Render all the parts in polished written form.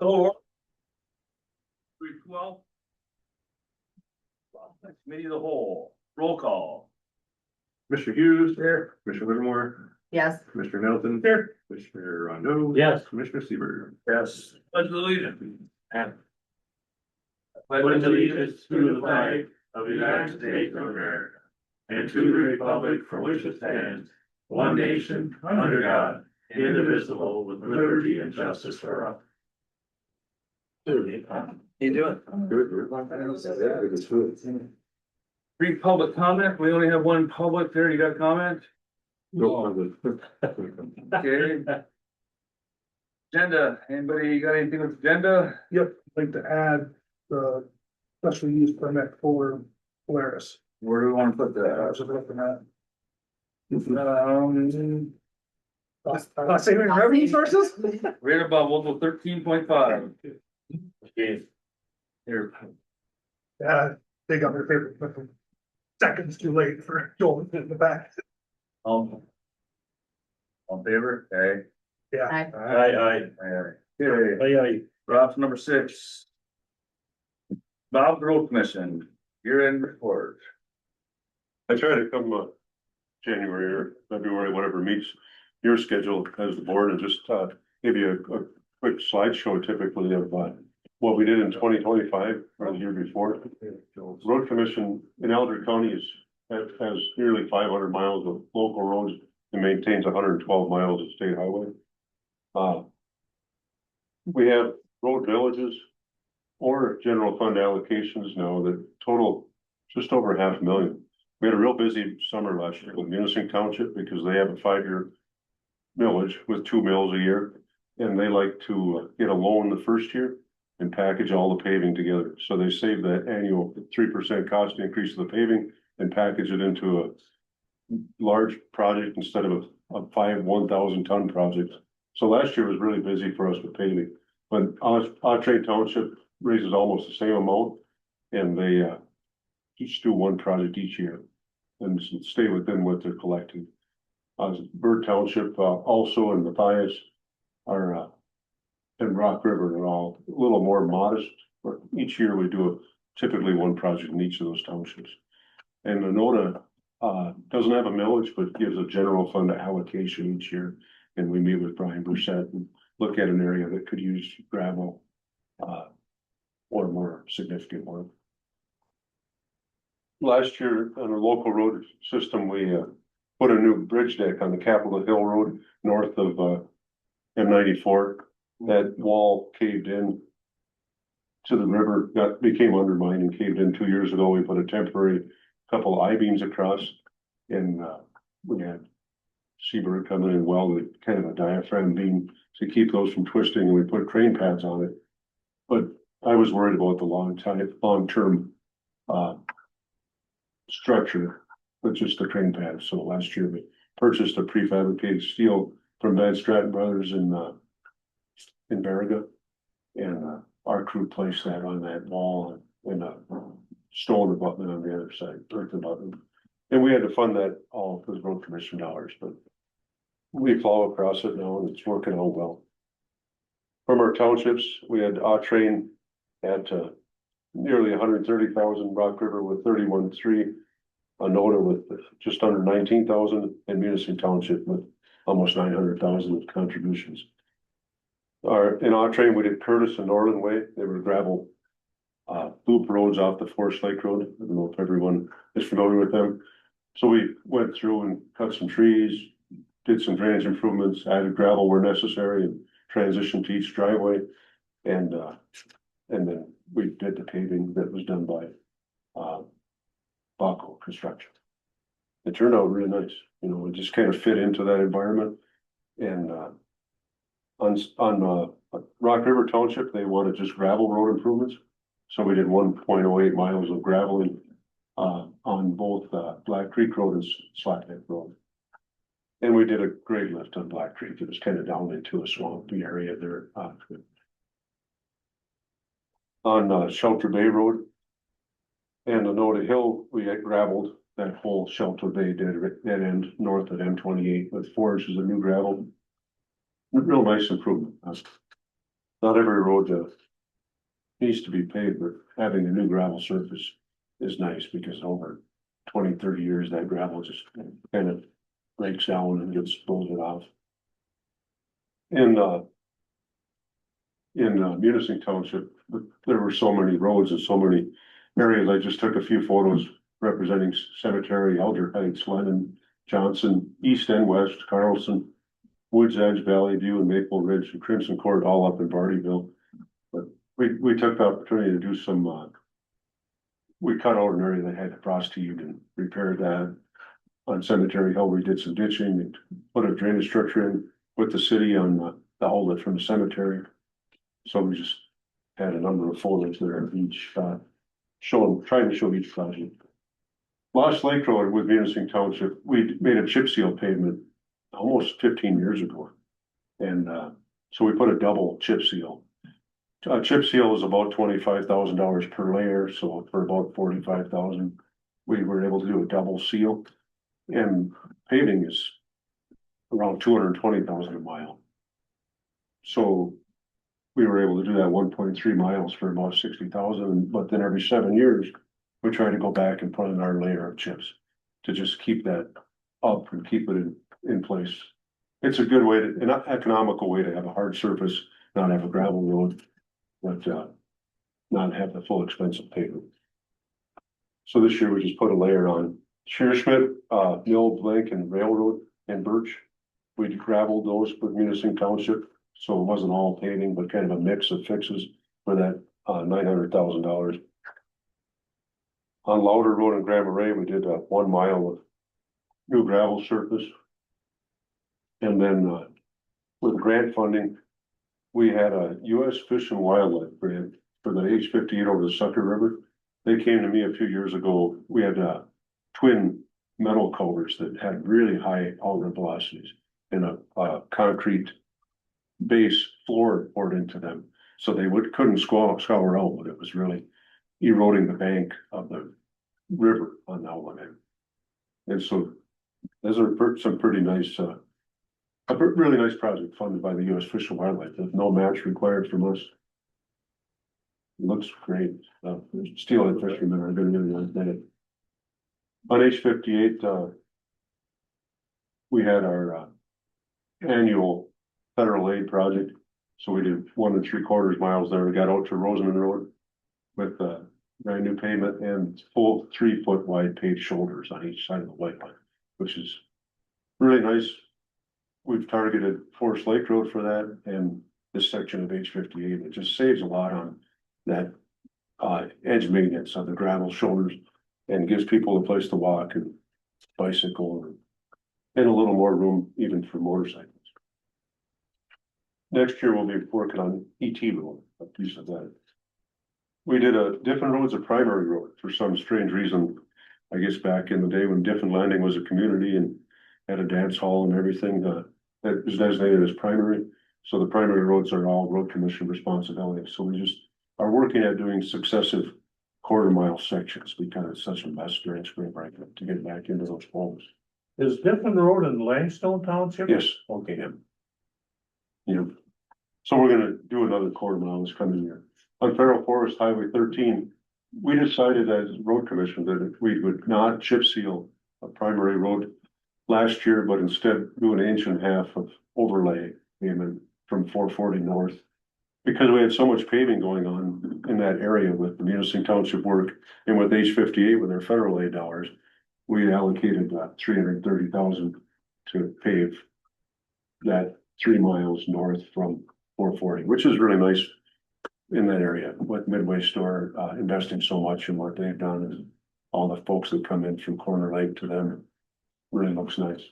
Hello. 312. Committee of the whole, roll call. Mr. Hughes. Here. Commissioner Livermore. Yes. Commissioner Middleton. Here. Commissioner Rondo. Yes. Commissioner Seaver. Yes. Pledge allegiance. And. Pledge allegiance to the flag of the United States of America and to the republic for which it stands, one nation, under God, indivisible, with liberty and justice for all. How you doing? Good. Brief public comment. We only have one public there. You got a comment? Okay. Agenda. Anybody got anything with agenda? Yep, I'd like to add the special use permit for Polaris. Where do we want to put I that? was looking at. Saving revenue sources? Right above, we'll go 13.5. Okay. Here. Yeah, they got their paper, but seconds too late for Joel in the back. On favor? Okay. Yeah, Aye. Okay. Drops number 6. Bob Road Commission, year-end report. I try to come January or February, whatever meets your schedule as the board, and just give you a quick slideshow typically of what we did in 2025 or the year before. Road Commission in Alger County has nearly 500 miles of local roads and maintains 112 miles of state highway. We have road villages or general fund allocations now that total just over $500,000. We had a real busy summer last year with Munising Township because they have a 5-year millage with 2 mills a year. And they like to get a loan the first year and package all the paving together. So they save that annual 3% cost increase of the paving and package it into a large project instead of a 1,000 ton project. So last year was really busy for us with paving, but Alger Township raises almost the same amount, and they each do one project each year and stay within what they're collecting. Bird Township also and Matthias are and Rock River are all a little more modest, but each year we do typically one project in each of those townships. And Minota doesn't have a millage, but gives a general fund allocation each year. And we meet with Brian Brissett and look at an area that could use gravel or more significant work. Last year on our local road system, we put a new bridge deck on the Capitol Hill Road north of M94. That wall caved in to the river, became undermined and caved in 2 years ago. We put a temporary couple of I-beams across, and we had Seabird coming in welded kind of a diaphragm beam to keep those from twisting, and we put crane pads on it. But I was worried about the long-term structure with just the crane pads. So last year we purchased a prefabricated steel from Van Stratton Brothers in Baraga, and our crew placed that on that wall and a stone abutment on the other side, earth abutment. And we had to fund that all with road commission dollars, but we plow across it now and it's working out well. From our townships, we had Train at nearly 130,000, Rock River with 31.3, Anota with just under 19,000, and Munising Township with almost 900,000 of contributions. In our train, we did Curtis and Norland Way. They were gravel loop roads off the Forest Lake Road. I don't know if everyone is familiar with them. So we went through and cut some trees, did some drainage improvements, added gravel where necessary, and transitioned to each driveway. And then we did the paving that was done by Baco Construction. It turned out really nice. You know, it just kind of fit into that environment. And on Rock River Township, they wanted just gravel road improvements. So we did 1.08 miles of graveling on both Black Creek Road and Slack Neck Road. And we did a grade lift on Black Creek. It was kind of down into a swampy area there. On Shelter Bay Road and Anota Hill, we had gravelled that whole Shelter Bay dead end north of M28 with 4 inches of new gravel. Real nice improvement. not every road needs to be paved, but having a new gravel surface is nice because over 20, 30 years, that gravel just kind of breaks down and gets bolted off. In Munising Township, there were so many roads and so many areas. I just took a few photos representing Cemetery, Alger Heights, Lennon, Johnson, East and West, Carlson, Woods Edge, Valley View, and Maple Ridge, and Crimson Court, all up in Bartyville. But we took the opportunity to do some, we cut out an area that had frost heaved and repaired that. On Cemetery Hill, we did some ditching and put a drainage structure in with the city on the outlet from the cemetery. So we just had a number of photos there of each, trying to show each project. Lost Lake Road with Munising Township, we made a chip seal pavement almost 15 years ago. And so we put a double chip seal. A chip seal is about $25,000 per layer, so for about 45,000, we were able to do a double seal. And paving is around 220,000 a mile. So we were able to do that 1.3 miles for about 60,000, but then every 7 years, we try to go back and put in our layer of chips to just keep that up and keep it in place. It's a good way to, an economical way to have a hard surface, not have a gravel road, but not have the full expense of pavement. So this year we just put a layer on Shearschmidt, Mill, Blank, and Railroad and Birch. We gravelled those with Munising Township, so it wasn't all paving, but kind of a mix of fixes for that $900,000. On Lauder Road in Grand Marais, we did 1 mile of new gravel surface. And then with grant funding, we had a U.S. Fish and Wildlife grant for the H-58 over the Sucker River. They came to me a few years ago. We had twin metal culverts that had really high outlet velocities and a concrete base floor poured into them. So they couldn't scour out, but it was really eroding the bank of the river on the outlet. And so those are some pretty nice, a really nice project funded by the U.S. Fish and Wildlife. There's no match required from us. It looks great. Steelhead fishermen are going to really like that. On H-58, we had our annual federal aid project. So we did 1 3/4 miles there. We got out to Rosamond Road with brand new pavement and full 3-foot wide paved shoulders on each side of the white line, which is really nice. We've targeted Forest Lake Road for that and this section of H-58. It just saves a lot on that edge maintenance of the gravel shoulders and gives people a place to walk and bicycle and a little more room even for motorcycles. Next year, we'll be working on ET Road, a piece of that. We did a Diffin Road's a primary road for some strange reason. I guess back in the day when Diffin Landing was a community and had a dance hall and everything, that was designated as primary. So the primary roads are all road commission responsibility. So we just are working at doing successive 1/4 mile sections because it's such a mess during spring break to get back into those homes. Is Diffin Road in Langstone Township? Yes, okay, yeah. So we're gonna do another 1/4 mile this coming year. On Federal Forest Highway 13, we decided as road commission that we would not chip seal a primary road last year, but instead do an 1.5 inch of overlay pavement from 440 north. Because we had so much paving going on in that area with the Munising Township work and with H-58 with their federal aid dollars, we allocated $330,000 to pave that 3 miles north from 440, which is really nice in that area with Midway Store investing so much in what they've done and all the folks that come in from Corner Lake to them. Really looks nice.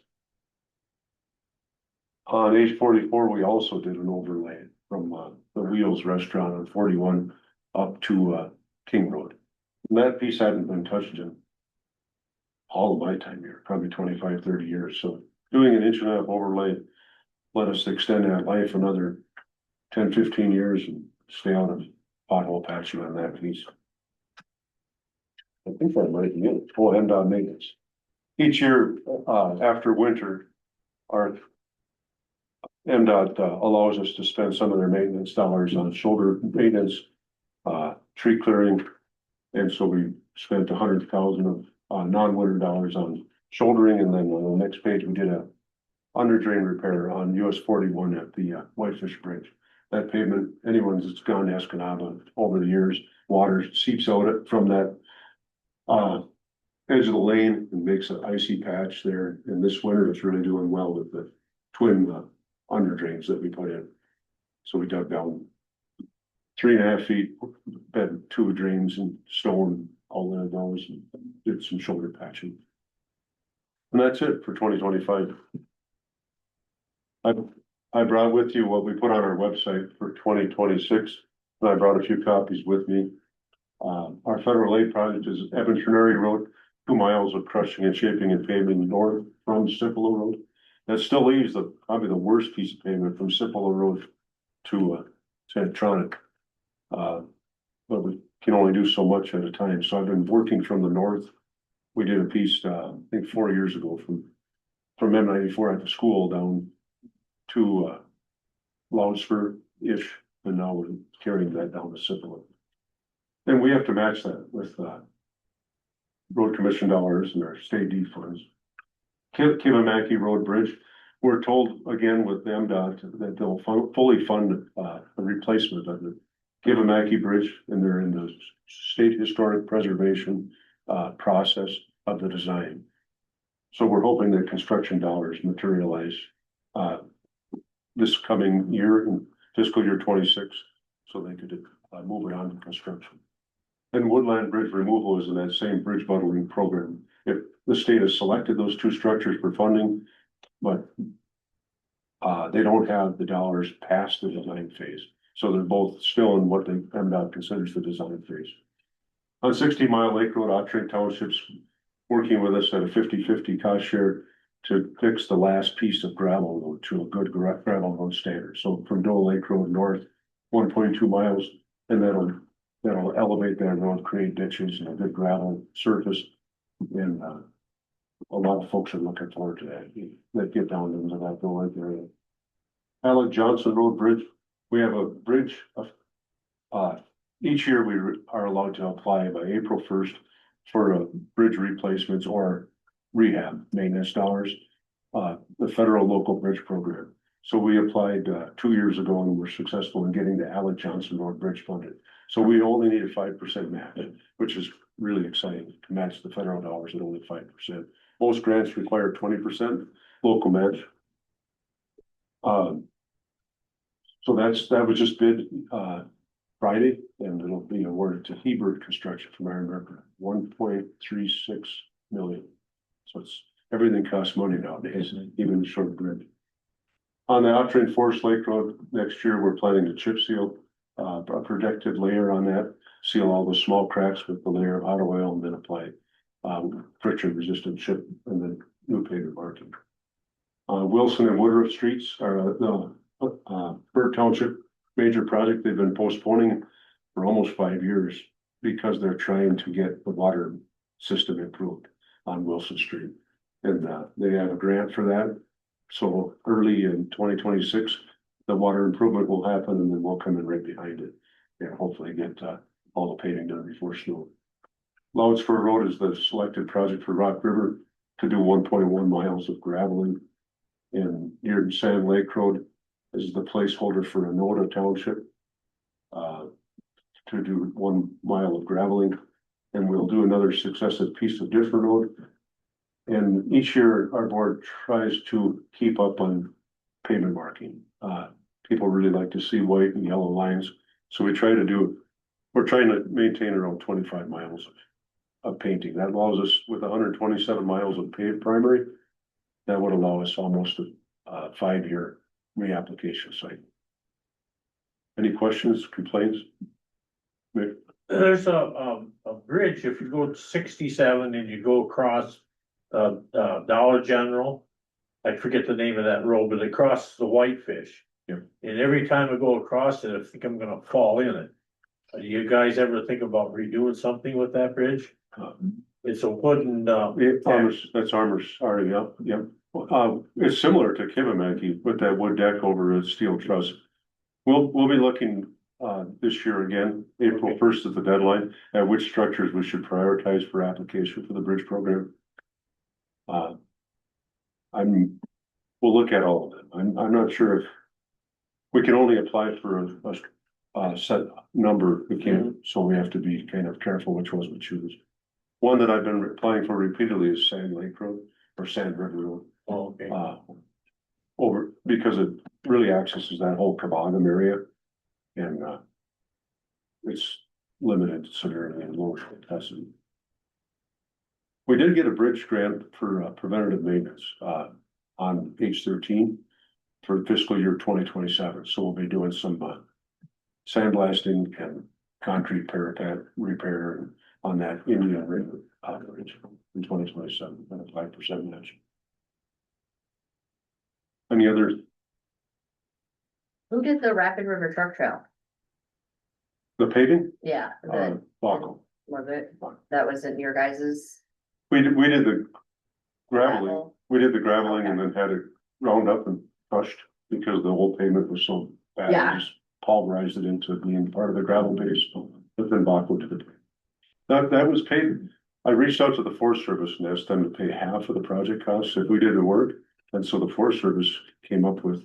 On H-44, we also did an overlay from the Wheels Restaurant on 41 up to King Road. And that piece hadn't been touched in all of my time here, probably 25, 30 years. So doing an 1.5 inch overlay let us extend that life another 10, 15 years and stay out of pothole patching on that piece. I think that might be it. Full end on maintenance. Each year after winter, our MDOT allows us to spend some of their maintenance dollars on shoulder maintenance, tree clearing. And so we spent 100,000 of non-winter dollars on shouldering, and then on the next page, we did a under drain repair on US 41 at the Whitefish Bridge. That pavement, anyone that's gone to Escanaba over the years, water seeps out from that edge of the lane and makes an icy patch there. And this winter, it's really doing well with the twin under drains that we put in. So we dug down 3.5 feet, bed 2 drains and stone all in those, and did some shoulder patching. And that's it for 2025. I brought with you what we put on our website for 2026, and I brought a few copies with me. Our federal aid project is Evans Trenary Road, 2 miles of crushing and shaping and paving north from Cipolo Road. That still leaves probably the worst piece of pavement from Cipolo Road to Centronic. But we can only do so much at a time. So I've been working from the north. We did a piece, I think 4 years ago from M94 at the school down to Loudsford-ish, and now we're carrying that down to Cipolo. And we have to match that with road commission dollars and our state D funds. Kivamaki Road Bridge, we're told again with MDOT that they'll fully fund a replacement of the Kivamaki Bridge, and they're in the state historic preservation process of the design. So we're hoping that construction dollars materialize this coming year, in fiscal year 26, so they could move it on to construction. And Woodland Bridge removal is in that same bridge bundling program. If the state has selected those 2 structures for funding, but they don't have the dollars past the design phase. So they're both still in what the MDOT considers the design phase. On 60 Mile Lake Road, Autrain Township's working with us at a 50-50 cost share to fix the last piece of gravel road to a good gravel road standard. So from Dole Lake Road north, 1.2 miles, and that'll elevate that road, create ditches and a good gravel surface. And a lot of folks are looking forward to that get down into that Dole Lake area. Alec Johnson Road Bridge, we have a bridge of, each year we are allowed to apply by April 1st for bridge replacements or rehab maintenance dollars, the federal local bridge program. So we applied 2 years ago and were successful in getting the Alec Johnson Road Bridge funded. So we only need a 5% match, which is really exciting to match the federal dollars at only 5%. Most grants require 20% local match. So that was just bid Friday, and it'll be awarded to Hebert Construction from Iron River, 1.36 million. So it's everything costs money nowadays, even the short bridge. On the Autrain Forest Lake Road next year, we're planning to chip seal a protected layer on that, seal all the small cracks with the layer of hot oil, and then apply friction resistant chip and then new pavement marking. Wilson and Woodruff Streets are the Burke Township major project. They've been postponing for almost 5 years because they're trying to get the water system improved on Wilson Street. And they have a grant for that. So early in 2026, the water improvement will happen, and then we'll come in right behind it and hopefully get all the paving done before snow. Loudsford Road is the selected project for Rock River to do 1.1 miles of graveling. And near Sand Lake Road is the placeholder for Anota Township to do 1 mile of graveling. And we'll do another successive piece of different road. And each year our board tries to keep up on pavement marking. People really like to see white and yellow lines. So we're trying to maintain around 25 miles of painting. That allows us with 127 miles of paved primary. That would allow us almost a 5-year reapplication cycle. Any questions, complaints? Mick? There's a bridge, if you go to 67 and you go across Dollar General, I forget the name of that road, but it crosses the Whitefish. Yeah. And every time I go across it, I think I'm gonna fall in it. Do you guys ever think about redoing something with that bridge? It's a wooden, That's Armor's, sorry, yep. It's similar to Kibimaki with that wood deck over a steel truss. We'll be looking, this year again, April first is the deadline, at which structures we should prioritize for application for the bridge program. Uh, we'll look at all of them. I'm not sure if we can only apply for a set number. We can't, so we have to be kind of careful which ones we choose. One that I've been applying for repeatedly is Sand Lake Road or Sand River Road. Oh, okay. Over, because it really accesses that whole Kabogam area. And, it's limited severely in low capacity. We did get a bridge grant for preventative maintenance, on H13 for fiscal year 2027. So we'll be doing some, sandblasting and concrete parapet repair on that Indian River bridge in 2027 at a 5% match. Any other? Who did the Rapid River Truck Trail? The paving? Yeah, Buckle. was it, that wasn't your guys's We did the graveling, gravel? we did the graveling and then had it round up and crushed because the whole pavement was so bad. We Yeah. just pulverized it into being part of the gravel base, but then Baco did it. That was paid. I reached out to the Forest Service and asked them to pay half of the project costs if we did the work. And so the Forest Service came up with,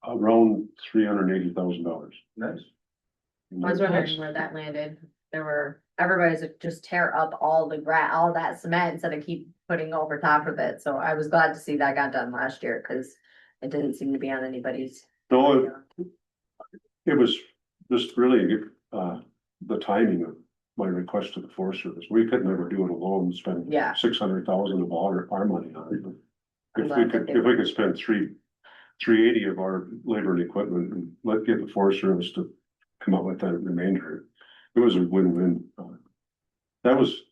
around $380,000. Nice. I was wondering where that landed. Everybody's like, just tear up all all that cement instead of keep putting over top of it. So I was glad to see that got done last year, cause it didn't seem to be on anybody's. No, it was just really, the timing of my request to the Forest Service. We could never do it alone and spend Yeah. 600,000 of our money on it. I'm If glad we could, that they if we could spend 380 of our labor and equipment and get the Forest Service to come up with that remainder, it was a win-win. That was,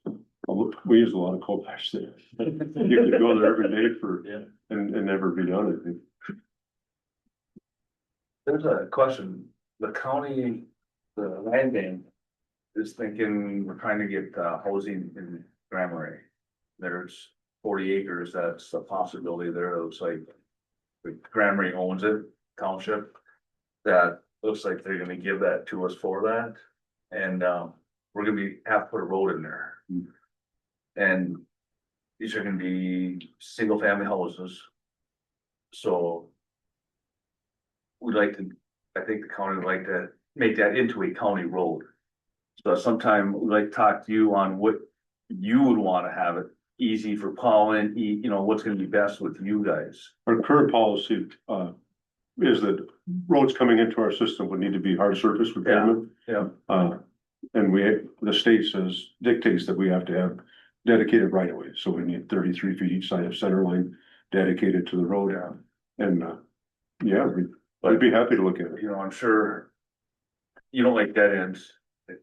we used a lot of coal ash there. You could go there every day and never be done, I think. There's a question, the county, the land bank is thinking, we're trying to get housing in Grand Marais. There's 40 acres, that's a possibility there, it looks like. Grand Marais owns it, township, that looks like they're gonna give that to us for that. And we're gonna have to put a road in there. And these are gonna be single family houses. So we'd like to, I think the county would like to make that into a county road. So sometime we'd like to talk to you on what you would wanna have it easy for plowing, you know, what's gonna be best with you guys. Our current policy, is that roads coming into our system would need to be hard surface with pavement. Yeah. And the state dictates that we have to have dedicated right of way, so we need 33 feet each side of center line dedicated to the road. Yeah. And, yeah, I'd be happy to look at it. You know, I'm sure you don't like dead ends.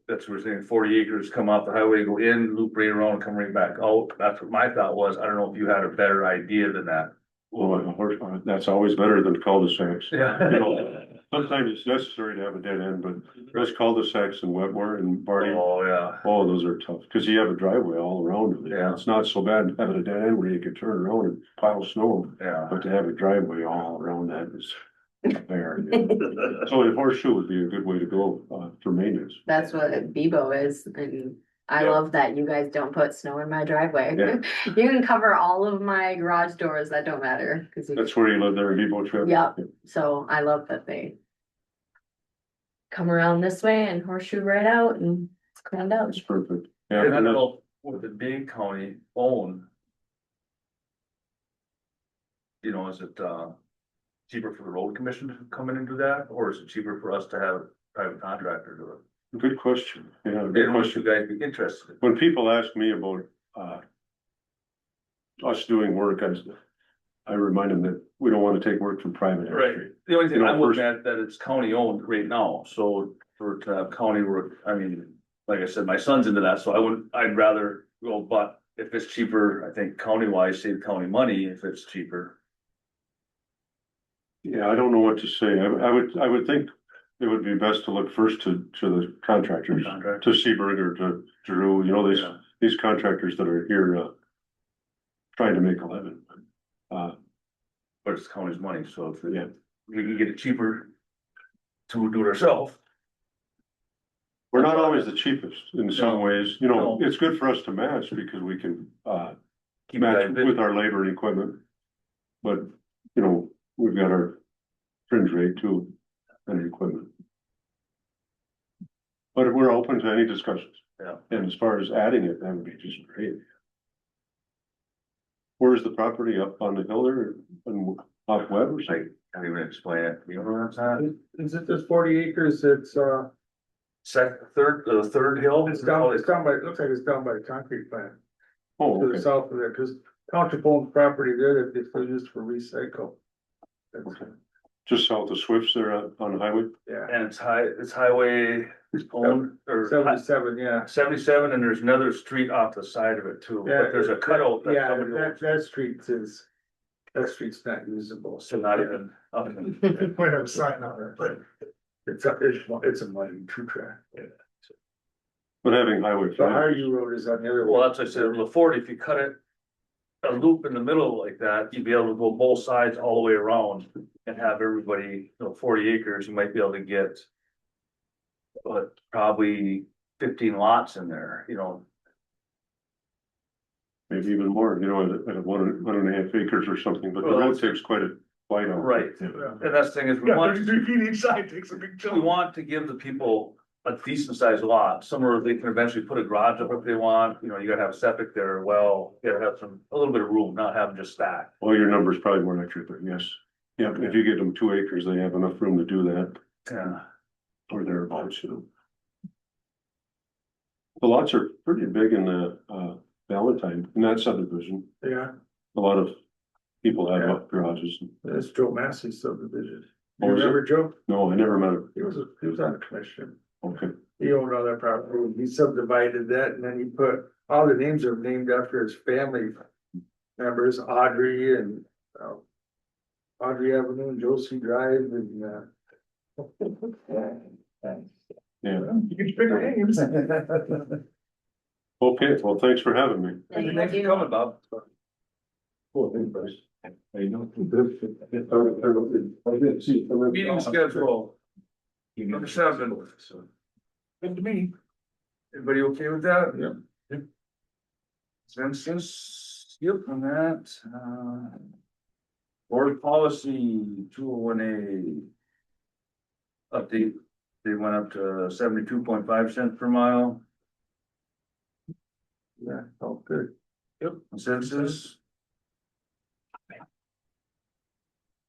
That's what we're saying, 40 acres, come off the highway, go in, loop right around, come right back out. That's what my thought was. I don't know if you had a better idea than that. Well, that's always better than cul-de-sacs. Yeah. You know, sometimes it's necessary to have a dead end, but those cul-de-sacs in Wetmore and Barney, Oh, yeah. oh, those are tough, because you have a driveway all around it. Yeah. It's not so bad having a dead end where you can turn around and pile snow, Yeah. but to have a driveway all around that is fair. So a horseshoe would be a good way to go, for maintenance. That's what Bebo is, and I Yeah. love that you guys don't put snow in my driveway. Yeah. You can cover all of my garage doors, that don't matter, cause That's where you live there in Depot Trip? Yep. So I love that they come around this way and horseshoe right out and it's cleaned out. That's perfect. Yeah, And I and don't that's, know what the big county own. You know, is it cheaper for the road commission to come in and do that, or is it cheaper for us to have a private contractor do it? good question. Yeah, good And would question. you guys be interested? When people ask me about, us doing work, I remind them that we don't want to take work from private. Right, the only thing You know, I'm looking at, that it's county owned right now, so for to have county work, I mean, like I said, my son's into that, so I'd rather go, but if it's cheaper, I think county wise, save county money if it's cheaper. Yeah, I don't know what to say. I would think it would be best to look first to the contractors, Contractor. to Seaberg or to Drew, you know, Yeah. these contractors that are here, trying to make a living. But it's county's money, so if Yeah. we can get it cheaper to do it ourselves. We're not always the cheapest in some No. ways, you know, it's good for us to match because we can, Keep match it with our labor and equipment. But, you know, we've got our fringe rate too, and equipment. But we're open to any discussions. Yeah. And as far as adding it, that would be just great. Where's the property, up on the hill there, and off Webb or something? Can't even explain it. You know where it's at? Is it this 40 acres? It's Third hill? It's down by, it looks like it's down by the concrete plant, Oh, to the okay, south of there, cause township owns property there that they used for recycle. That's- okay. Just south of Swifts there on the highway? Yeah, And it's highway owned, or 77, yeah. 77, and there's another street off the side of it too, but there's a cutout. that Yeah, somebody that, owns. that street's not usable, So not even up in. We have a sign on it, but it's a muddy true track. But having highway The five, Hardy Road is on the other. Well, that's what I said, LaForte, if you cut it. A loop in the middle like that, you'd be able to go both sides all the way around and have everybody, 40 acres, you might be able to get. But probably 15 lots in there, maybe even more, you know, at 1.5 acres or something, but the Well, road takes quite a wide out. right, and that's the thing is, we Yeah, want. 33 feet each side takes a big We chunk. want to give the people a decent sized lot, somewhere they can eventually put a garage up if they want, you gotta have septic there, well, you gotta have a little bit of room, not have them just stacked. Well, your number's probably more accurate, but yes. Yeah, if you get them 2 acres, they have enough room to do that, Yeah, or thereabouts, you know. The lots are pretty big in the, Valentine, in that subdivision, Yeah, a lot of people have garages. that's Joe Massey's subdivision. Oh, You is it? remember Joe? No, I never met him, He was on the commission. okay, He owned all that property. He subdivided that and then he put, all the names are named after his family members, Audrey and, Audrey Avenue and Josie Drive and, yeah, you can pick names. okay, well, thanks for having me. thanks for coming, Bob. Cool, thanks, guys. How you doing? Meeting schedule. Number 7. Good to me. Everybody okay with that? Yep. Consensus, yep, on that, board policy 201A. Update, they went up to 72.5 cents per mile. Yeah, oh, good. Consensus.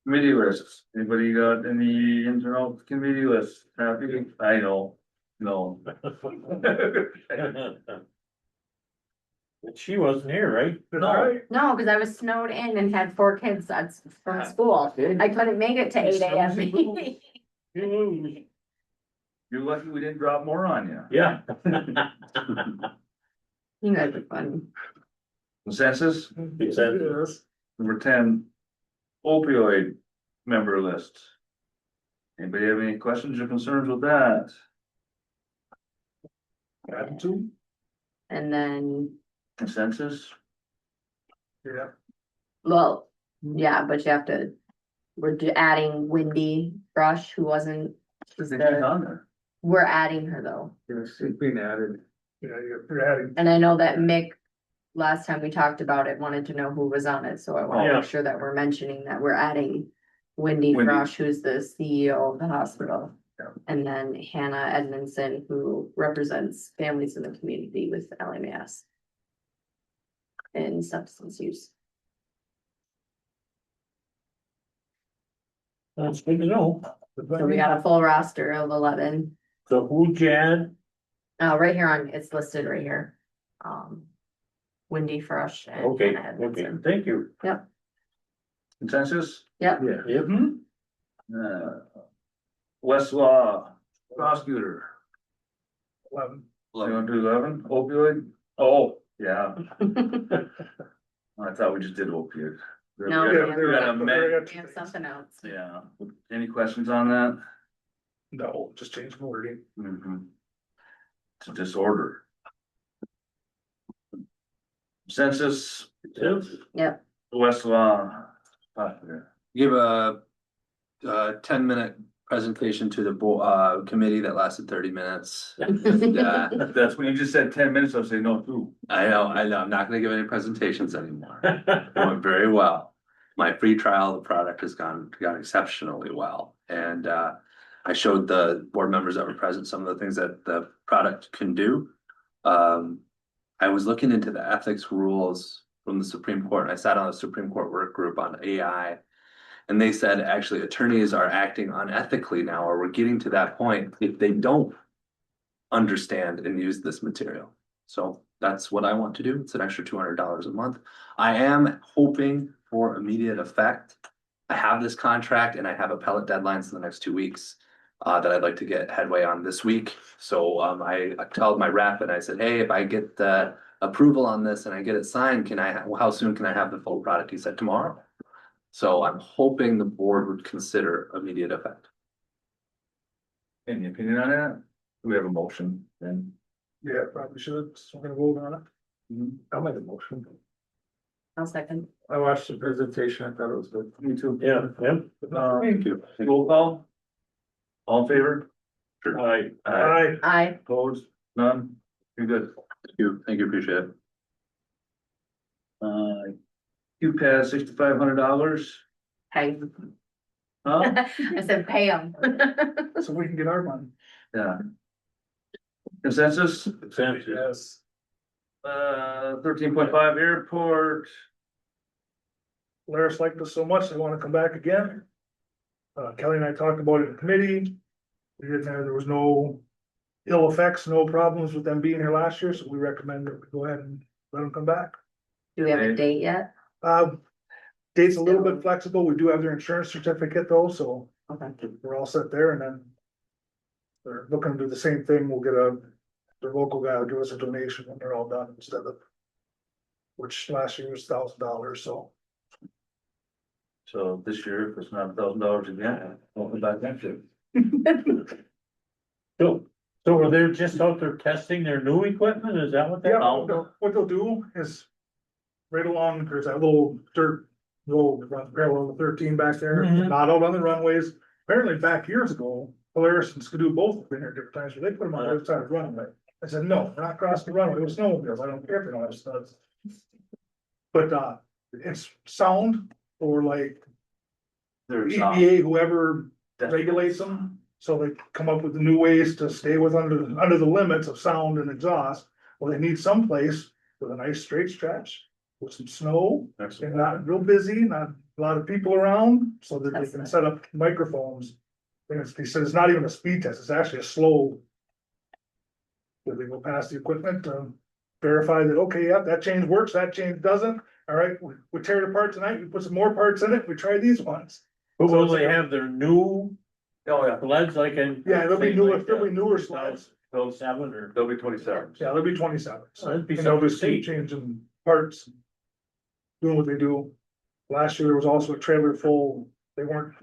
Committee lists, anybody got any internal committee lists? Happy? I know, no. But she wasn't here, right? No. No, cause I was snowed in and had 4 kids that's from school. I couldn't make it to 8 AM. You're lucky we didn't drop more on you. Yeah. You guys are fun. Consensus? Yes. Number 10, opioid member list. Anybody have any questions or concerns with that? And then, Consensus? Yeah. well, yeah, but you have to, we're adding Wendy Brush, who wasn't, she's Think she's the, on there. we're adding her though. Yes, it's being added. Yeah, you're adding. And I know that Mick, last time we talked about it, wanted to know who was on it, so I want to Yeah. make sure that we're mentioning that we're adding Wendy Wendy. Brush, who's the CEO of the hospital. Yeah. And then Hannah Edmondson, who represents families in the community with LMAS. And substance use. That's good to know. So we got a full roster of 11. So who'd you add? Right here on, it's listed right here. Wendy Brush and Okay, Hannah okay, Edmondson. thank you. Consensus? Yep, Yeah. Yep. Westlaw prosecutor. 11. You want to do 11? Opioid? Oh, yeah. I thought we just did opioid. No, We we gotta- we gotta amend- we have something else. Yeah. Any questions on that? No, just change wording. Mhm. It's a disorder. Census. Yep. West Give a 10-minute presentation to the committee that lasted 30 minutes. And, That's when you just said 10 minutes, I'll say no too. I know, I'm not gonna give any presentations anymore. It went very well. My free trial of the product has gone exceptionally well. And I showed the board members that were present some of the things that the product can do. I was looking into the ethics rules from the Supreme Court, and I sat on a Supreme Court work group on AI. And they said actually attorneys are acting unethically now, or we're getting to that point if they don't understand and use this material. So that's what I want to do. It's an extra $200 a month. I am hoping for immediate effect. I have this contract and I have appellate deadlines in the next 2 weeks that I'd like to get headway on this week. So I told my rep and I said, hey, if I get the approval on this and I get it signed, how soon can I have the full product? He said tomorrow. So I'm hoping the board would consider immediate effect. Any opinion on that? Do we have a motion then? Yeah, probably should, so we're gonna vote on it. I'll make a motion. I'll second. I watched the presentation, I thought it was good. Me too. Yeah, Thank you. roll call. All in favor? Sure. Aye. I, Opposed? None? You're good. Thank you, appreciate it. You pass $6,500. pay. Huh? I said pay them. So we can get our money. Yeah. Consensus? Yes. 13.5 airport. Polaris liked us so much, they wanna come back again. Kelly and I talked about it in committee. There was no ill effects, no problems with them being here last year, so we recommend that we go ahead and let them come back. Do we have a date yet? Date's a little bit flexible. We do have their insurance certificate though, so Okay. we're all set there, and then they're looking to do the same thing. We'll get their local guy will give us a donation when they're all done instead of, which last year was $1,000, so. So this year, if it's not $1,000 again, I'll be back next year. So are they just out there testing their new equipment? Is that what Yeah, they're? what they'll do is right along, there's that little dirt road that runs parallel to 13 back there, Mhm. not out on the runways. Apparently back years ago, Polaris and Skidoo both have been here different times, so they put them on the other side of the runway. I said, no, we're not crossing the runway with snowmobiles. I don't care if they don't have studs. But it's sound or like There's EPA, whoever regulates them. So they come up with new ways to stay under the limits of sound and exhaust. Well, they need someplace with a nice straight stretch with some snow and not real busy, not a lot of people around, so that they can set up microphones. They said it's not even a speed test, it's actually a slow. That they go past the equipment to verify that, okay, yeah, that change works, that change doesn't. All right, we tear it apart tonight, we put some more parts in it, we try these ones. But will they have their new Oh, yeah. sleds like in? Yeah, there'll be newer sleds. Those 7 or? They'll be 27. Yeah, there'll be 27. So that'd be And they'll just something keep changing parts. Doing what they do. Last year, there was also a trailer full, they weren't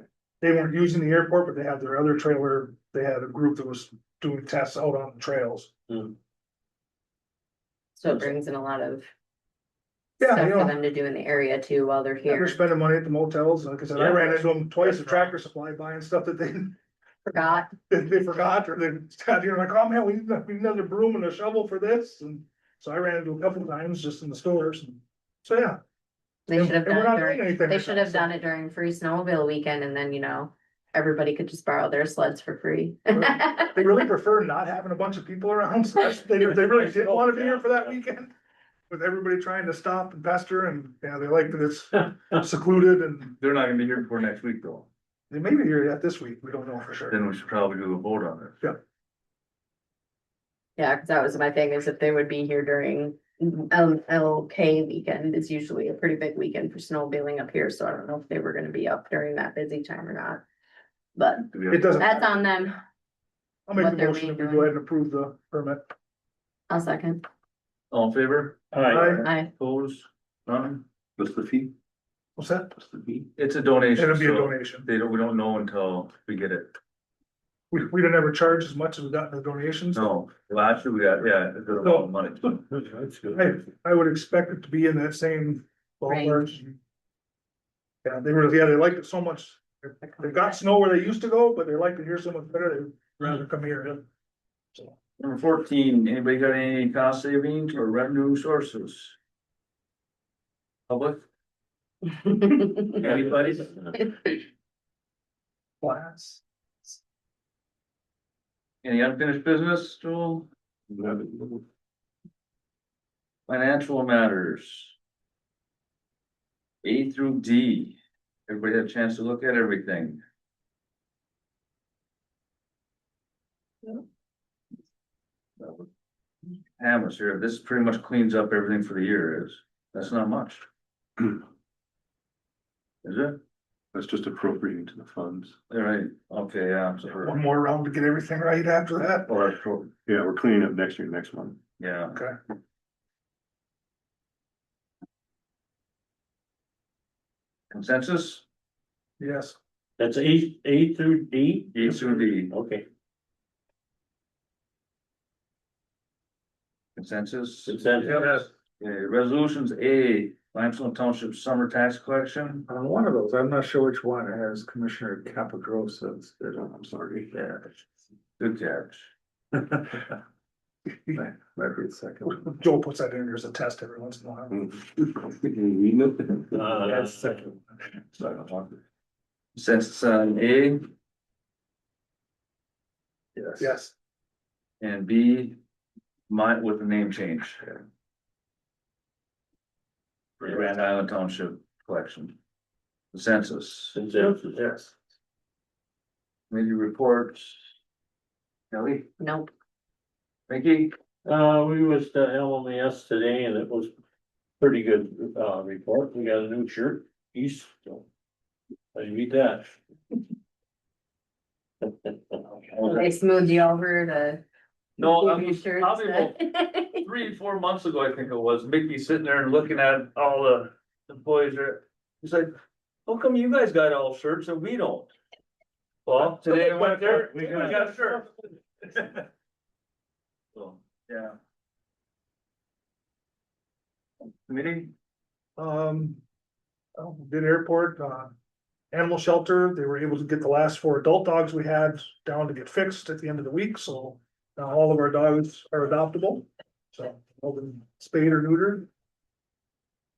using the airport, but they had their other trailer, they had a group that was doing tests out on the trails. So it brings in a lot of Yeah, stuff you for know, them to do in the area too while they're they're here. spending money at the motels, like I said, I Yeah. ran into them twice at Tractor Supply buying stuff that they Forgot. they forgot, or they, like, oh man, we need another broom and a shovel for this, and so I ran into a couple of times just in the stores, and so, yeah. They should have And we're done not it doing during, anything they like should that, have done it during free snowmobile weekend and then, everybody could just borrow their sleds for free. They really prefer not having a bunch of people around, so they really didn't wanna be here for that weekend. With everybody trying to stop and pester, and, yeah, they like that it's secluded, and They're not gonna be here before next week though. they may be here yet this week, we don't know for sure. Then we should probably do a vote on it. Yeah, cause that was my thing, is if they would be here during LK weekend, it's usually a pretty big weekend for snowmobiling up here, so I don't know if they were gonna be up during that busy time or not. But Do we have- It doesn't. that's on them. I'll make what the they're motion if we doing. go ahead and approve the permit. I'll second. All in favor? Aye. I, Opposed? None? What's the fee? What's that? What's the fee? It's a donation. It'll be a so donation. we don't know until we get it. we didn't ever charge as much as we got in the donations. No, last year we got, yeah, a good amount of money. That's good. I would expect it to be in that same ballpark. Yeah, they liked it so much. They got snow where they used to go, but they liked it here so much better, they'd rather come here. Number 14, anybody got any cost savings or revenue sources? Public, anybody? Class. Any unfinished business, Joel? Financial matters. A through D. Everybody had a chance to look at everything. Hammers here, this pretty much cleans up everything for the year is, that's not much. Is it? That's just appropriating to the funds. All right, okay, yeah, so One more round to get everything right after that. or, appro- Yeah, we're cleaning up next year, next month. yeah, Okay. consensus, Yes. That's A through D? A through D, Okay, consensus. consensus. Okay, resolutions, A, Limestone Township Summer Tax Collection. On one of those, I'm not sure which one, it has Commissioner Capagrosa instead of, I'm sorry. yeah. Good catch. Might be the second. Joe puts that in there as a test every once in a while. That's second. Consensus on A Yes. Yes. and B, mine with the name change. For Grand Island Township Collection. Consensus, Consensus. Yes. committee reports. Kelly, Nope. Mickey, We was to LMS today and it was pretty good, report. We got a new shirt, East, so. I beat that. They smoothed you over to. no, I give you was shirts probably about that- 3-4 months ago, I think it was, Mickey sitting there and looking at all the employees there. He's like, how come you guys got all shirts and we don't? Well, today I went there, we got a shirt. So, yeah. Committee, Did airport, animal shelter, they were able to get the last 4 adult dogs we had down to get fixed at the end of the week, so. Now all of our dogs are adoptable, so, all been spayed or neutered.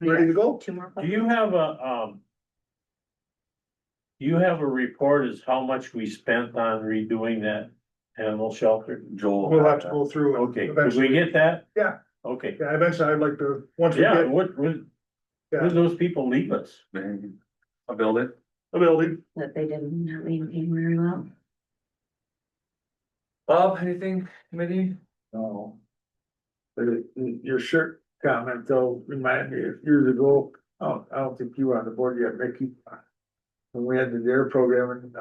Ready to go. 2 more. Do you have a, you have a report as how much we spent on redoing that animal shelter? Joel. We'll have to go through it. Okay, did eventually. we get that? Yeah. Okay, Yeah, eventually I'd like to, once we yeah, get where Yeah. did those people leave us? I'll build it. a building, That they didn't maintain very well. Bob, anything, committee? No. But your shirt comment though reminded me of years ago, oh, I don't think you were on the board yet, Mickey. When we had the DARE program and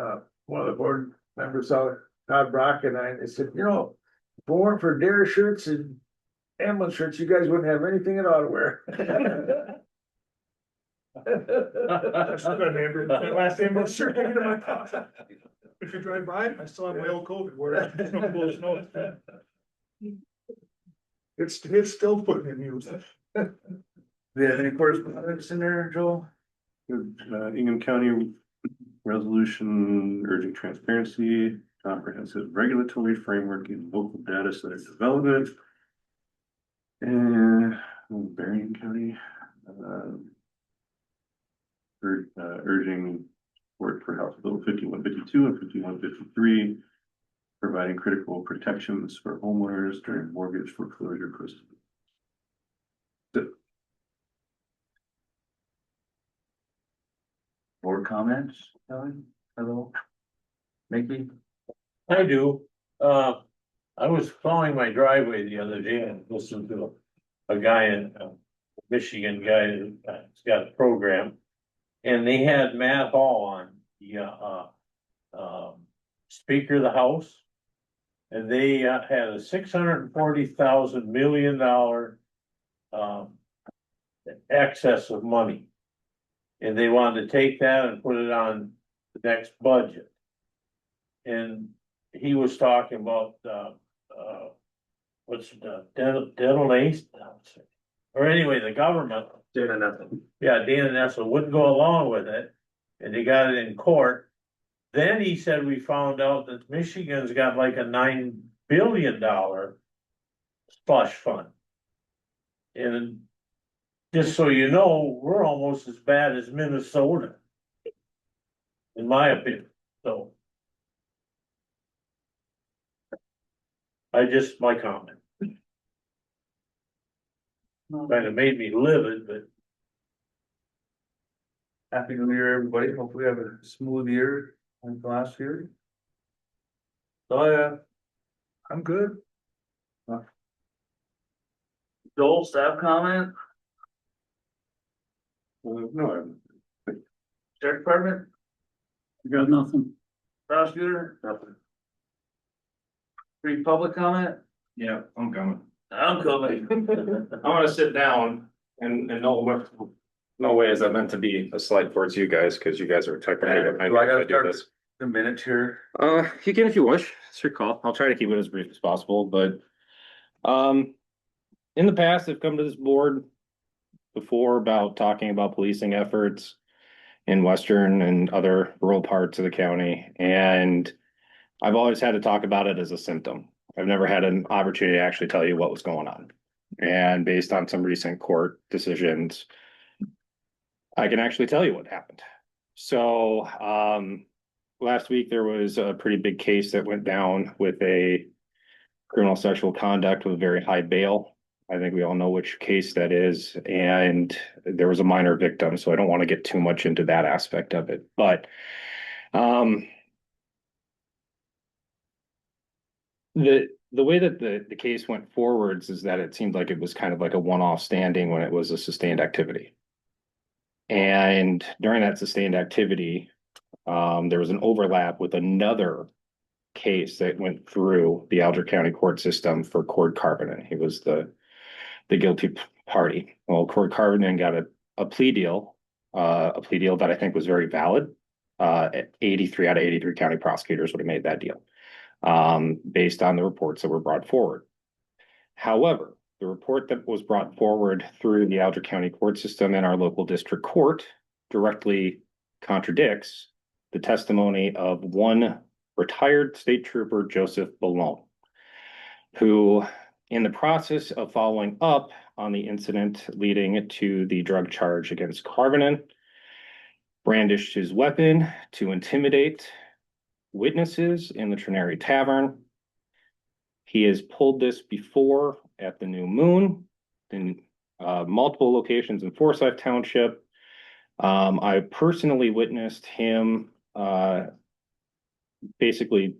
one of the board members saw Todd Brock and I, and they said, you know, if it weren't for DARE shirts and ambulance shirts, you guys wouldn't have anything at all to wear. that's a good name, that last name was sure taken in my pocket. If you drive by, I still have my old COVID where it's no full of snow. It's still putting in use. Do we have any correspondence in there, Joel? Ingham County resolution urging transparency, comprehensive regulatory framework in local data center development. And Berrien County, urging support for House Bill 5152 and 5153, providing critical protections for homeowners during mortgage foreclosure proceedings. Board comments, Kelly? Hello? Mickey? I do, I was plowing my driveway the other day and listened to a guy in, Michigan guy that's got a program. And they had Matt Hall on, the, Speaker of the House. And they, had a $640,000 million, excess of money. And they wanted to take that and put it on the next budget. And he was talking about, what's the dental aid? Or anyway, the government, Doing nothing. yeah, Dana Nessel wouldn't go along with it, and they got it in court. Then he said we found out that Michigan's got like a $9 billion slush fund. And just so you know, we're almost as bad as Minnesota. In my opinion, so. My comment. Kind of made me livid, but Happy New Year, everybody. Hopefully we have a smooth year like last year. So, I'm good. Joel, staff comment, No, sheriff department, Got nothing. prosecutor, nothing. Free public comment, Yeah, I'm coming. I'm coming. I'm gonna sit down and no way is that meant to be a slight towards you guys, cause you guys are technically. Do I gotta start the minute here? You can if you wish, it's your call. I'll try to keep it as brief as possible, but. In the past, I've come to this board before about talking about policing efforts in western and other rural parts of the county, and I've always had to talk about it as a symptom. I've never had an opportunity to actually tell you what was going on. And based on some recent court decisions, I can actually tell you what happened. So, last week there was a pretty big case that went down with a criminal sexual conduct with very high bail. I think we all know which case that is, and there was a minor victim, so I don't want to get too much into that aspect of it. But the way that the case went forwards is that it seemed like it was kind of like a one-off standing when it was a sustained activity. And during that sustained activity, there was an overlap with another case that went through the Alger County court system for Cord Carbonin. He was the guilty party. Well, Cord Carbonin got a plea deal that I think was very valid. 83 out of 83 county prosecutors would have made that deal, based on the reports that were brought forward. However, the report that was brought forward through the Alger County court system and our local district court directly contradicts the testimony of one retired state trooper, Joseph Ballone, who, in the process of following up on the incident leading to the drug charge against Carbonin, brandished his weapon to intimidate witnesses in the Trinary Tavern. He has pulled this before at the New Moon in multiple locations in Forsyth Township. I personally witnessed him basically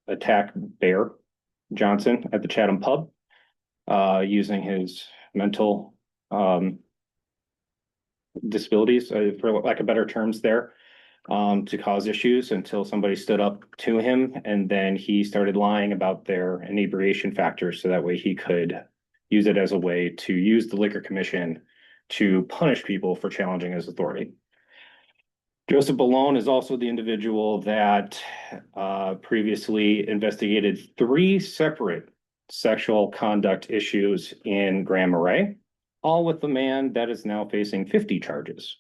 attack Bear Johnson at the Chatham Pub, using his mental disabilities, for lack of better terms there, to cause issues until somebody stood up to him, and then he started lying about their inebriation factors so that way he could use it as a way to use the Liquor Commission to punish people for challenging his authority. Joseph Ballone is also the individual that previously investigated 3 separate sexual conduct issues in Grand Marais, all with the man that is now facing 50 charges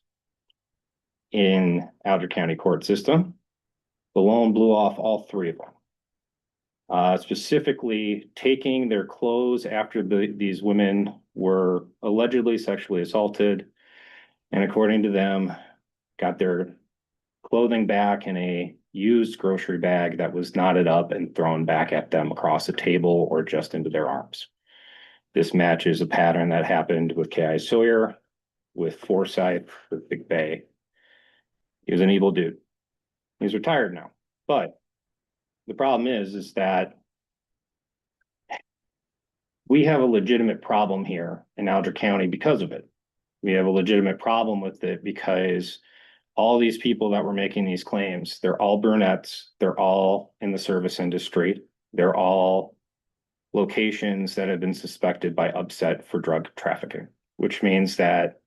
in Alger County court system. Ballone blew off all 3 of them, specifically taking their clothes after these women were allegedly sexually assaulted, and according to them, got their clothing back in a used grocery bag that was knotted up and thrown back at them across the table or just into their arms. This matches a pattern that happened with K.I. Sawyer, with Forsyth, with Big Bay. He was an evil dude. He's retired now. But the problem is that we have a legitimate problem here in Alger County because of it. We have a legitimate problem with it because all these people that were making these claims, they're all brunettes, they're all in the service industry, they're all locations that have been suspected by Upset for drug trafficking, which means that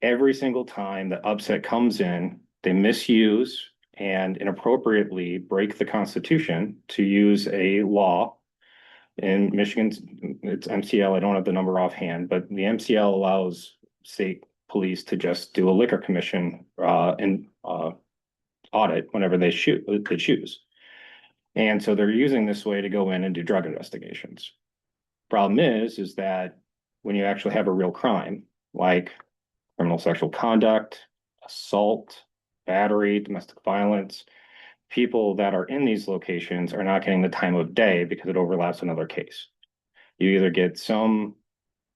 every single time that Upset comes in, they misuse and inappropriately break the Constitution to use a law. In Michigan, it's MCL, I don't have the number offhand, but the MCL allows state police to just do a liquor commission and audit whenever they choose. And so they're using this way to go in and do drug investigations. Problem is that when you actually have a real crime, like criminal sexual conduct, assault, battery, domestic violence, people that are in these locations are not getting the time of day because it overlaps another case. You either get some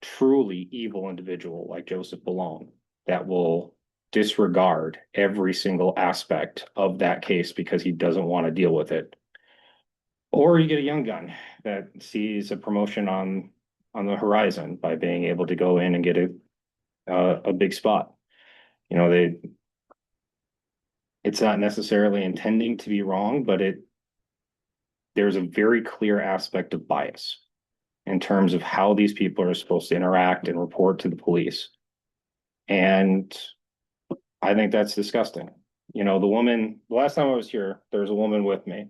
truly evil individual like Joseph Ballone that will disregard every single aspect of that case because he doesn't want to deal with it. Or you get a young gun that sees a promotion on the horizon by being able to go in and get a big spot. You know, it's not necessarily intending to be wrong, but there's a very clear aspect of bias in terms of how these people are supposed to interact and report to the police. And I think that's disgusting. You know, the last time I was here, there was a woman with me.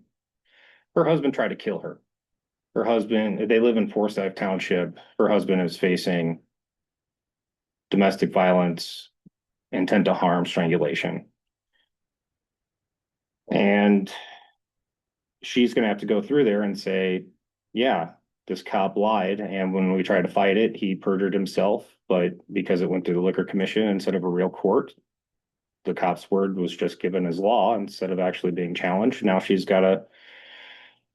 Her husband tried to kill her. Her husband, they live in Forsyth Township. Her husband is facing domestic violence, intent to harm, strangulation. And she's going to have to go through there and say, yeah, this cop lied. And when we tried to fight it, he perjured himself. But because it went through the liquor commission instead of a real court, the cop's word was just given as law instead of actually being challenged. Now she's got to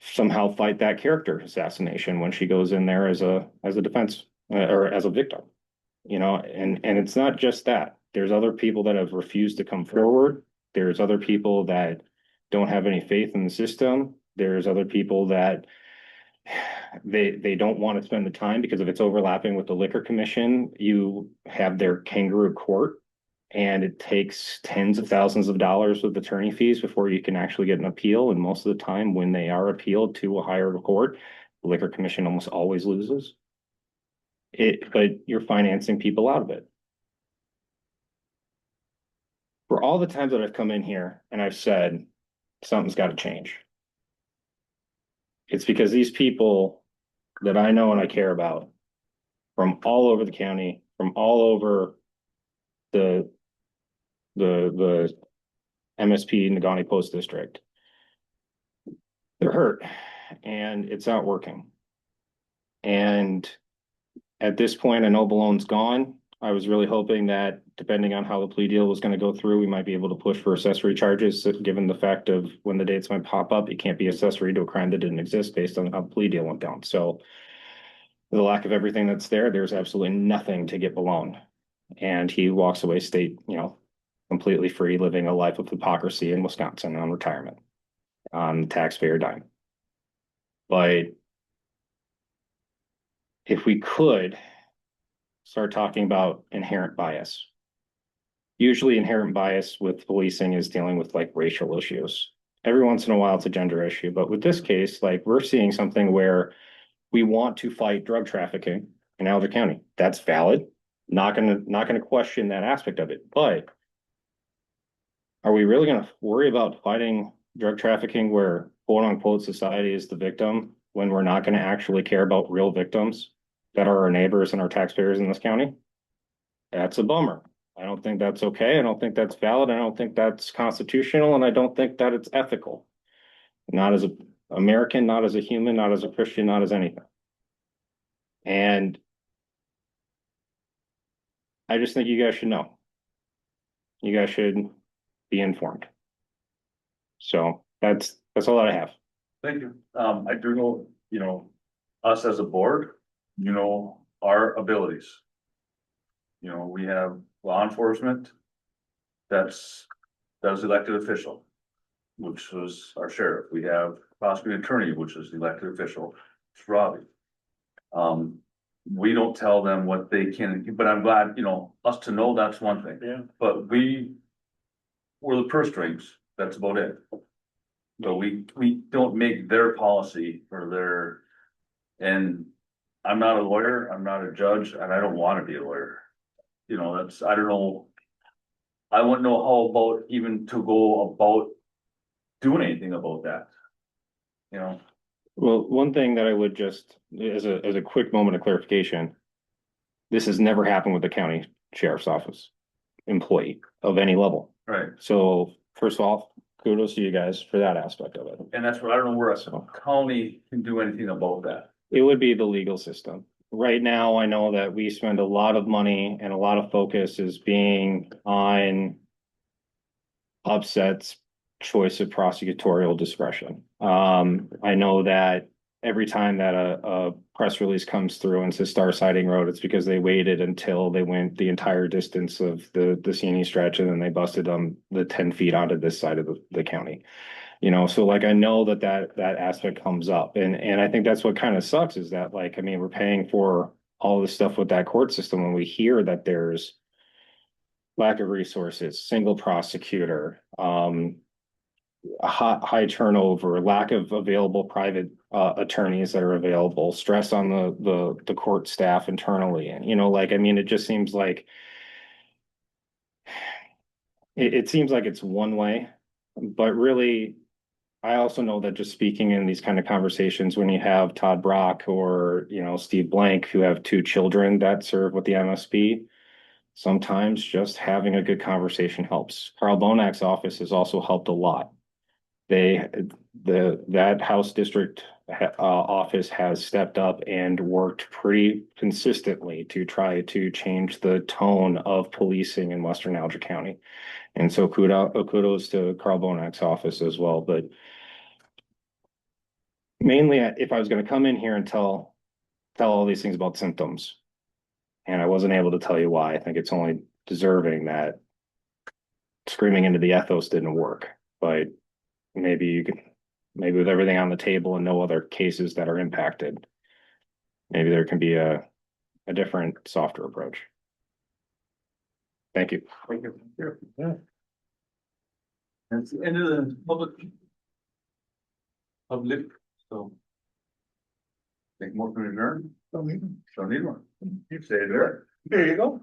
somehow fight that character assassination when she goes in there as a defense or as a victim, you know, and it's not just that. There's other people that have refused to come forward. There's other people that don't have any faith in the system. There's other people that they don't want to spend the time because if it's overlapping with the liquor commission, you have their kangaroo court and it takes tens of thousands of dollars with attorney fees before you can actually get an appeal. And most of the time when they are appealed to a higher court, the liquor commission almost always loses it, but you're financing people out of it. For all the times that I've come in here and I've said, something's got to change. It's because these people that I know and I care about from all over the county, from all over the MSP Nagani Post District, they're hurt and it's not working. And at this point, I know Ballone's gone. I was really hoping that depending on how the plea deal was going to go through, we might be able to push for accessory charges, given the fact of when the dates might pop up, it can't be accessory to a crime that didn't exist based on how the plea deal went down. So the lack of everything that's there, there's absolutely nothing to get Ballone. And he walks away completely free, living a life of hypocrisy in Wisconsin on retirement, on the taxpayer dime. But if we could start talking about inherent bias. Usually inherent bias with policing is dealing with like racial issues. Every once in a while it's a gender issue, but with this case, like we're seeing something where we want to fight drug trafficking in Alger County. That's valid. Not gonna question that aspect of it. But are we really gonna worry about fighting drug trafficking where quote unquote society is the victim when we're not gonna actually care about real victims that are our neighbors and our taxpayers in this county? That's a bummer. I don't think that's okay. I don't think that's valid. I don't think that's constitutional. And I don't think that it's ethical. Not as an American, not as a human, not as a Christian, not as anything. And I just think you guys should know. You guys should be informed. So that's all that I have. Thank you. I do know, you know, us as a board, you know, our abilities. You know, we have law enforcement that's elected official, which was our sheriff. We have prosecuting attorney, which is the elected official, it's Robbie. We don't tell them what they can, but I'm glad, you know, us to know that's one thing. Yeah. But we're the purse strings, that's about it. But we don't make their policy or their, and I'm not a lawyer, I'm not a judge, and I don't wanna be a lawyer. You know, I don't know. I wouldn't know how about even to go about doing anything about that. You know, Well, one thing that I would just, as a quick moment of clarification. This has never happened with the county sheriff's office employee of any level. right, So first of all, kudos to you guys for that aspect of it. and that's what, I don't know where a county can do anything about that. It would be the legal system. Right now, I know that we spend a lot of money and a lot of focus is being on upsets choice of prosecutorial discretion. I know that every time that a press release comes through and says Star Siding Road, it's because they waited until they went the entire distance of the CNE stretch and then they busted them the 10 feet onto this side of the county. You know, so like I know that aspect comes up and I think that's what kind of sucks is that like, I mean, we're paying for all this stuff with that court system when we hear that there's lack of resources, single prosecutor, high turnover, lack of available private attorneys that are available, stress on the court staff internally, and you know, like I mean, it just seems like it seems like it's one way, but really, I also know that just speaking in these kind of conversations, when you have Todd Brock or you know Steve Blank, who have two children that serve with the MSP. Sometimes just having a good conversation helps. Carl Bonak's office has also helped a lot. That House District office has stepped up and worked pretty consistently to try to change the tone of policing in Western Alger County. And so kudos to Carl Bonak's office as well. But mainly, if I was going to come in here and tell all these things about symptoms, and I wasn't able to tell you why, I think it's only deserving that screaming into the ethos didn't work. But maybe you could, maybe with everything on the table and no other cases that are impacted, maybe there can be a different, softer approach. Thank you. Thank you. Yeah. That's the end of the public. So. Make more to adjourn, don't need one, you say it there. There you go.